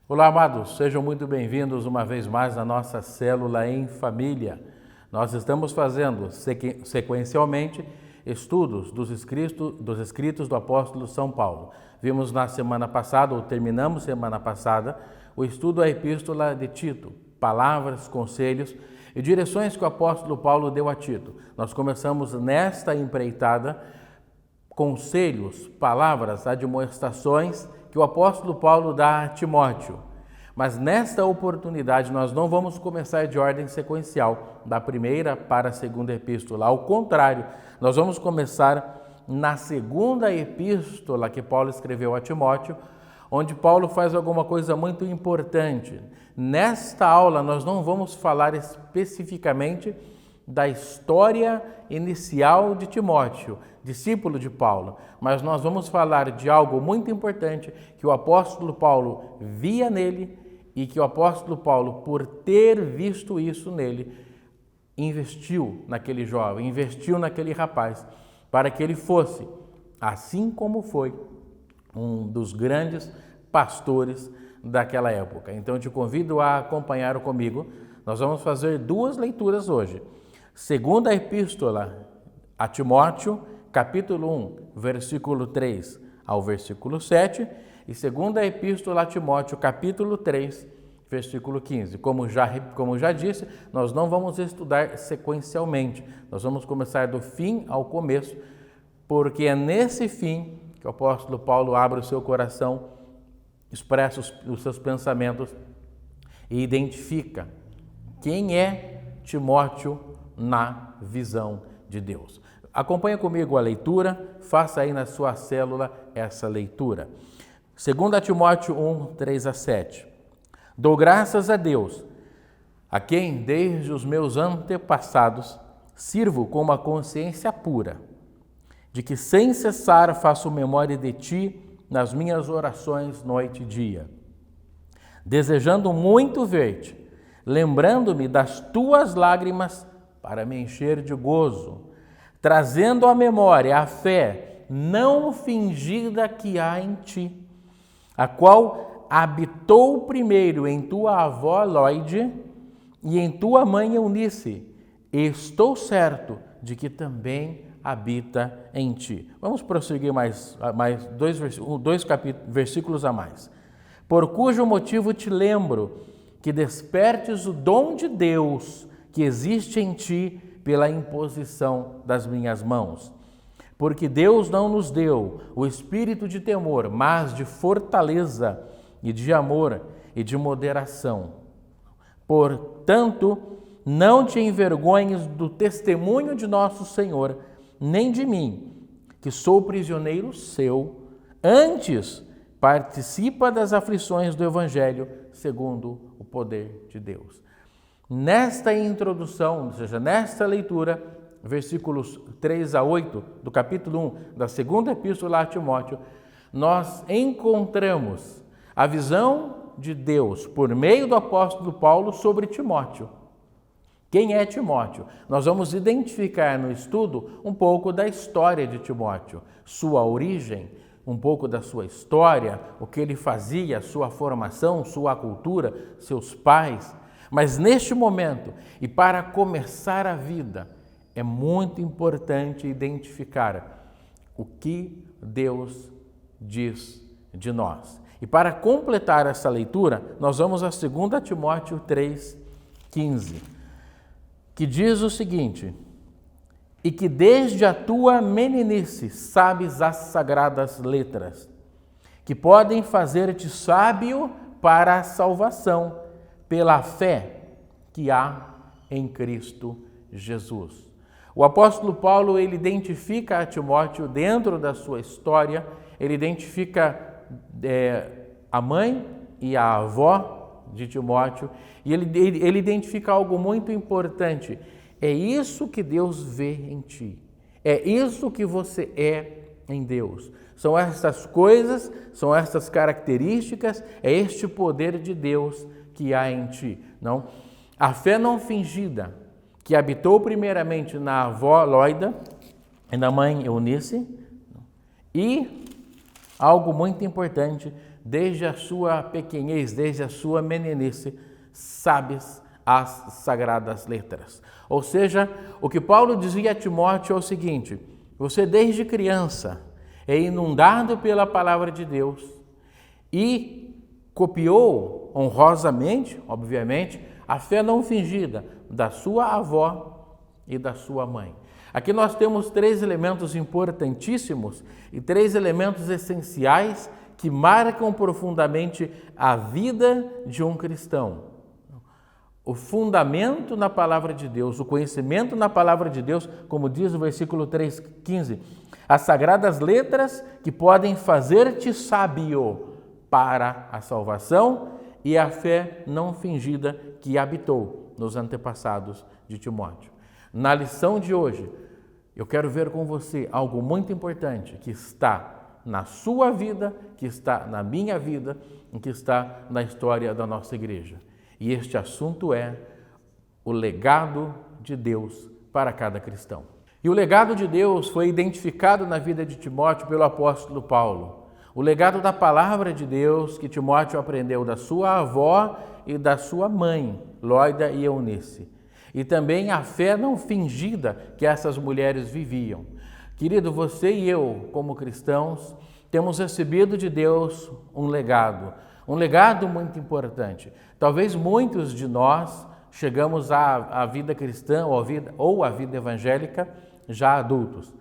Olá, amados, sejam muito bem-vindos uma vez mais na nossa célula em família. Nós estamos fazendo sequencialmente estudos dos escritos do apóstolo São Paulo. Vimos na semana passada, ou terminamos semana passada, o estudo da epístola de Tito, palavras, conselhos e direções que o apóstolo Paulo deu a Tito. Nós começamos nesta empreitada conselhos, palavras, admoestações que o apóstolo Paulo dá a Timóteo. Mas nesta oportunidade nós não vamos começar de ordem sequencial, da primeira para a segunda epístola. Ao contrário, nós vamos começar na segunda epístola que Paulo escreveu a Timóteo, onde Paulo faz alguma coisa muito importante. Nesta aula nós não vamos falar especificamente da história inicial de Timóteo, discípulo de Paulo, mas nós vamos falar de algo muito importante que o apóstolo Paulo via nele e que o apóstolo Paulo, por ter visto isso nele, investiu naquele jovem, investiu naquele rapaz, para que ele fosse, assim como foi, um dos grandes pastores daquela época. Então eu te convido a acompanhar comigo. Nós vamos fazer duas leituras hoje. Segunda epístola a Timóteo, capítulo 1, versículo 3 ao versículo 7, e segunda epístola a Timóteo, capítulo 3, versículo 15. Como já disse, nós não vamos estudar sequencialmente, nós vamos começar do fim ao começo, porque é nesse fim que o apóstolo Paulo abre o seu coração, expressa os seus pensamentos e identifica quem é Timóteo na visão de Deus. Acompanhe comigo a leitura, faça aí na sua célula essa leitura. 2 Timóteo 1, 3 a 7. Dou graças a Deus, a quem desde os meus antepassados sirvo com uma consciência pura, de que sem cessar faço memória de ti nas minhas orações noite e dia, desejando muito ver-te, lembrando-me das tuas lágrimas para me encher de gozo, trazendo à memória a fé não fingida que há em ti, a qual habitou primeiro em tua avó Lóide e em tua mãe Eunice, e estou certo de que também habita em ti. Vamos prosseguir mais dois versículos a mais. Por cujo motivo te lembro que despertes o dom de Deus que existe em ti pela imposição das minhas mãos. Porque Deus não nos deu o espírito de temor, mas de fortaleza e de amor e de moderação. Portanto, não te envergonhes do testemunho de nosso Senhor, nem de mim, que sou prisioneiro seu. Antes, participa das aflições do Evangelho, segundo o poder de Deus. Nesta introdução, ou seja, nesta leitura, versículos 3 a 8 do capítulo 1 da segunda epístola a Timóteo, nós encontramos a visão de Deus por meio do apóstolo Paulo sobre Timóteo. Quem é Timóteo? Nós vamos identificar no estudo um pouco da história de Timóteo, sua origem, um pouco da sua história, o que ele fazia, sua formação, sua cultura, seus pais. Mas neste momento, e para começar a vida, é muito importante identificar o que Deus diz de nós. E para completar essa leitura, nós vamos a 2 Timóteo 3,15, que diz o seguinte: e que desde a tua meninice sabes as sagradas letras, que podem fazer-te sábio para a salvação, pela fé que há em Cristo Jesus. O apóstolo Paulo, ele identifica a Timóteo dentro da sua história, ele identifica a mãe e a avó de Timóteo, e ele identifica algo muito importante. É isso que Deus vê em ti, é isso que você é em Deus. São essas coisas, são essas características, é este poder de Deus que há em ti. Não? A fé não fingida, que habitou primeiramente na avó Lóida e na mãe Eunice, e algo muito importante, desde a sua pequenez, desde a sua meninice, sabes as sagradas letras. Ou seja, o que Paulo dizia a Timóteo é o seguinte: você desde criança é inundado pela palavra de Deus e copiou honrosamente, obviamente, a fé não fingida da sua avó e da sua mãe. Aqui nós temos 3 elementos importantíssimos e 3 elementos essenciais que marcam profundamente a vida de um cristão. O fundamento na palavra de Deus, o conhecimento na palavra de Deus, como diz o versículo 3,15, as sagradas letras que podem fazer-te sábio para a salvação e a fé não fingida que habitou nos antepassados de Timóteo. Na lição de hoje, eu quero ver com você algo muito importante que está na sua vida, que está na minha vida e que está na história da nossa igreja. E este assunto é o legado de Deus para cada cristão. E o legado de Deus foi identificado na vida de Timóteo pelo apóstolo Paulo. O legado da palavra de Deus que Timóteo aprendeu da sua avó e da sua mãe, Lóida e Eunice. E também a fé não fingida que essas mulheres viviam. Querido, você e eu, como cristãos, temos recebido de Deus um legado muito importante. Talvez muitos de nós chegamos à vida cristã ou à vida evangélica já adultos.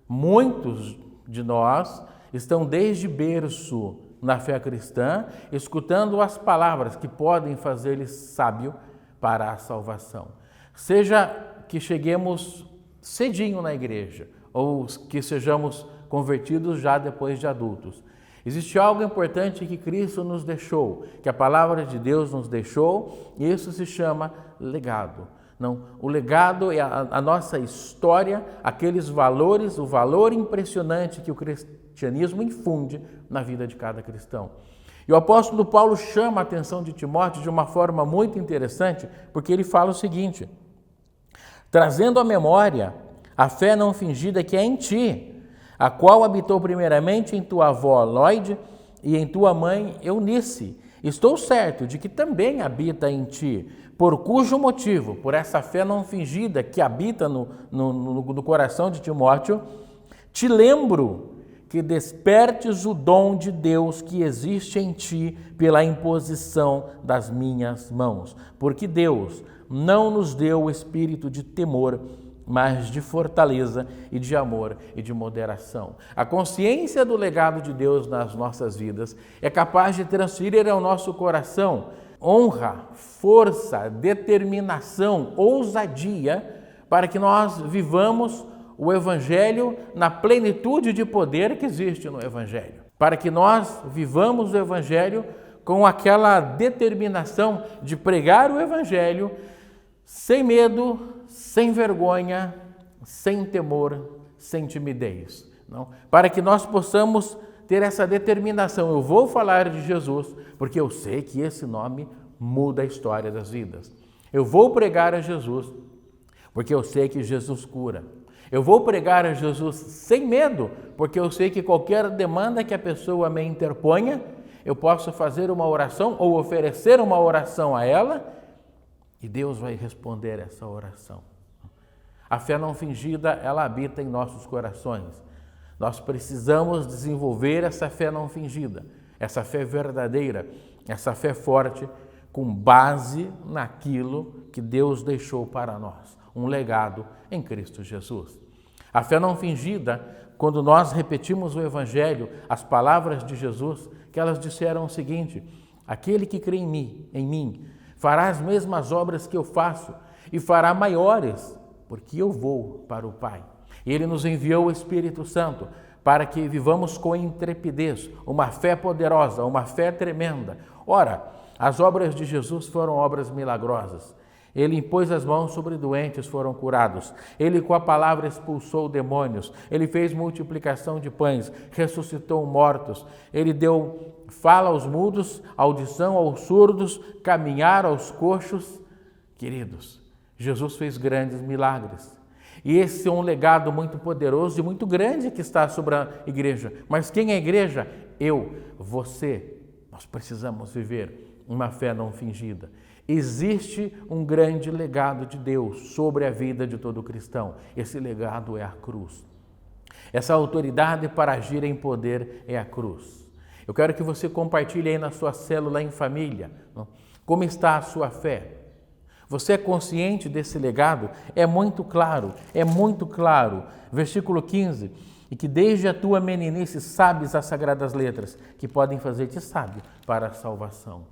Muitos de nós estão desde berço na fé cristã, escutando as palavras que podem fazer-lhes sábio para a salvação. Seja que cheguemos cedinho na igreja ou que sejamos convertidos já depois de adultos. Existe algo importante que Cristo nos deixou, que a palavra de Deus nos deixou, e isso se chama legado. Não, o legado é a nossa história, aqueles valores, o valor impressionante que o cristianismo infunde na vida de cada cristão. E o apóstolo Paulo chama a atenção de Timóteo de uma forma muito interessante, porque ele fala o seguinte: trazendo à memória a fé não fingida que é em ti, a qual habitou primeiramente em tua avó Lóide e em tua mãe Eunice. Estou certo de que também habita em ti, por cujo motivo, por essa fé não fingida que habita no coração de Timóteo, te lembro que despertes o dom de Deus que existe em ti pela imposição das minhas mãos. Porque Deus não nos deu o espírito de temor, mas de fortaleza e de amor e de moderação. A consciência do legado de Deus nas nossas vidas é capaz de transferir ao nosso coração honra, força, determinação, ousadia, para que nós vivamos o Evangelho na plenitude de poder que existe no Evangelho. Para que nós vivamos o Evangelho com aquela determinação de pregar o Evangelho sem medo, sem vergonha, sem temor, sem timidez. Não? Para que nós possamos ter essa determinação. Eu vou falar de Jesus, porque eu sei que esse nome muda a história das vidas. Eu vou pregar a Jesus, porque eu sei que Jesus cura. Eu vou pregar a Jesus sem medo, porque eu sei que qualquer demanda que a pessoa me interponha, eu posso fazer uma oração ou oferecer uma oração a ela e Deus vai responder essa oração. A fé não fingida, ela habita em nossos corações. Nós precisamos desenvolver essa fé não fingida, essa fé verdadeira, essa fé forte, com base naquilo que Deus deixou para nós, um legado em Cristo Jesus. A fé não fingida, quando nós repetimos o Evangelho, as palavras de Jesus, que elas disseram o seguinte: aquele que crê em mim, fará as mesmas obras que eu faço e fará maiores, porque eu vou para o Pai. Ele nos enviou o Espírito Santo para que vivamos com intrepidez, uma fé poderosa, uma fé tremenda. Ora, as obras de Jesus foram obras milagrosas. Ele impôs as mãos sobre doentes, foram curados. Ele com a palavra expulsou demônios. Ele fez multiplicação de pães, ressuscitou mortos. Ele deu fala aos mudos, audição aos surdos, caminhar aos coxos. Queridos, Jesus fez grandes milagres. E esse é um legado muito poderoso e muito grande que está sobre a igreja. Mas quem é a igreja? Eu, você, Nós precisamos viver uma fé não fingida. Existe um grande legado de Deus sobre a vida de todo cristão. Esse legado é a cruz. Essa autoridade para agir em poder é a cruz. Eu quero que você compartilhe aí na sua célula em família. Como está a sua fé? Você é consciente desse legado? É muito claro. Versículo 15, e que desde a tua meninice sabes as sagradas letras, que podem fazer-te sábio para a salvação.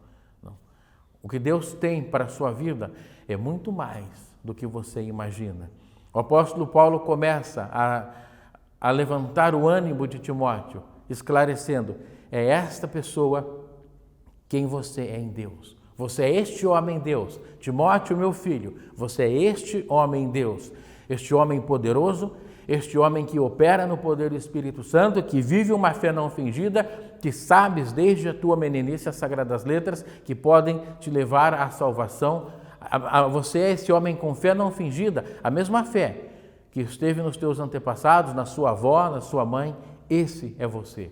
O que Deus tem para a sua vida é muito mais do que você imagina. O apóstolo Paulo começa a levantar o ânimo de Timóteo, esclarecendo, é esta pessoa quem você é em Deus. Você é este homem em Deus. Timóteo, meu filho, você é este homem em Deus. Este homem poderoso, este homem que opera no poder do Espírito Santo, que vive uma fé não fingida, que sabes desde a tua meninice as sagradas letras que podem te levar à salvação. Você é esse homem com fé não fingida, a mesma fé que esteve nos teus antepassados, na sua avó, na sua mãe, esse é você.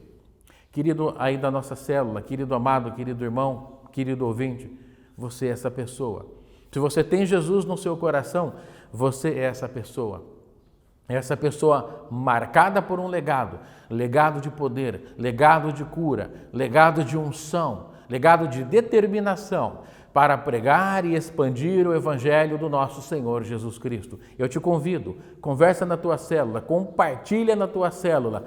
Querido aí da nossa célula, querido amado, querido irmão, querido ouvinte, você é essa pessoa. Se você tem Jesus no seu coração, você é essa pessoa. Essa pessoa marcada por um legado, legado de poder, legado de cura, legado de unção, legado de determinação para pregar e expandir o Evangelho do nosso Senhor Jesus Cristo. Eu te convido, conversa na tua célula, compartilha na tua célula,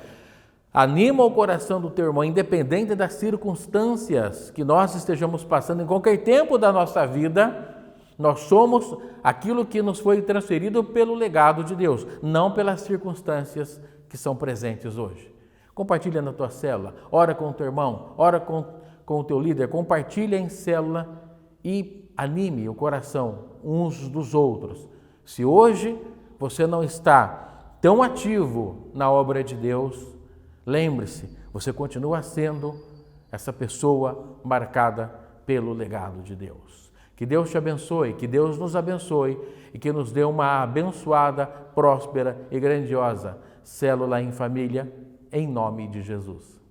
anima o coração do teu irmão, independente das circunstâncias que nós estejamos passando em qualquer tempo da nossa vida. Nós somos aquilo que nos foi transferido pelo legado de Deus, não pelas circunstâncias que são presentes hoje. Compartilha na tua célula, ora com o teu irmão, ora com o teu líder, compartilha em célula e anime o coração uns dos outros. Se hoje você não está tão ativo na obra de Deus, lembre-se, você continua sendo essa pessoa marcada pelo legado de Deus. Que Deus te abençoe, que Deus nos abençoe e que nos dê uma abençoada, próspera e grandiosa célula em família, em nome de Jesus.